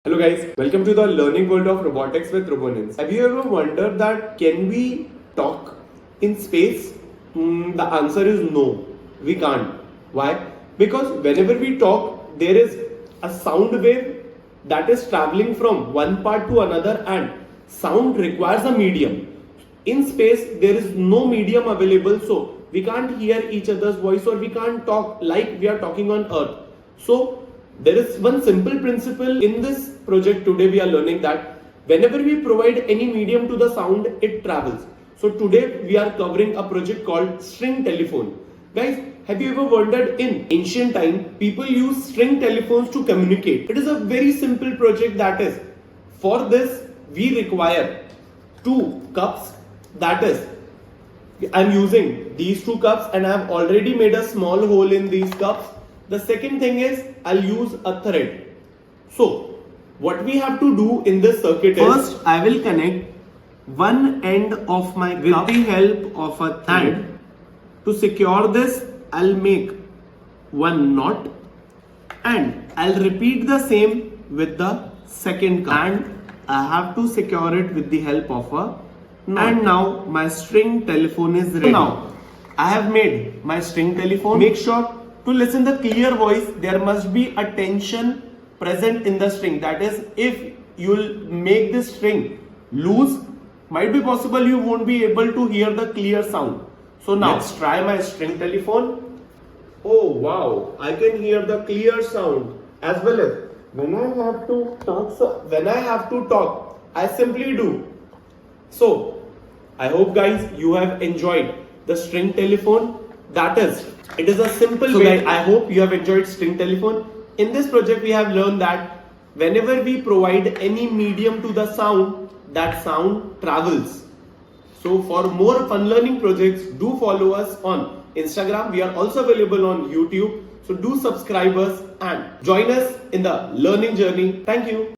Hello guys, welcome to the learning world of robotics with Robonence. Have you ever wondered that can we talk in space? The answer is no, we can't. Why? Because whenever we talk, there is a sound wave that is traveling from one part to another, and sound requires a medium. In space, there is no medium available, so we can't hear each other's voice or we can't talk like we are talking on Earth. So there is one simple principle in this project. Today we are learning that whenever we provide any medium to the sound, it travels. So today we are covering a project called string telephone. Guys, have you ever wondered, in ancient time people used string telephones to communicate? It is a very simple project. That is, for this we require two cups. That is, I'm using these two cups and I have already made a small hole in these cups. The second thing is I'll use a thread. So what we have to do in this circuit is, first I will connect one end of my cup with the help of a thread. And to secure this, I'll make one knot and I'll repeat the same with the second cup. And I have to secure it with the help of a knot. And now my string telephone is ready. Now I have made my string telephone. Make sure to listen the clear voice. There must be a tension present in the string. That is, if you'll make this string loose, might be possible you won't be able to hear the clear sound. So now let's try my string telephone. Oh wow, I can hear the clear sound as well as when I have to talk. So when I have to talk, I simply do. So I hope guys you have enjoyed the string telephone. That is, it is a simple way. Guys, I hope you have enjoyed string telephone. In this project we have learned that whenever we provide any medium to the sound, that sound travels. So for more fun learning projects, do follow us on Instagram. We are also available on YouTube. So do subscribe us and join us in the learning journey. Thank you.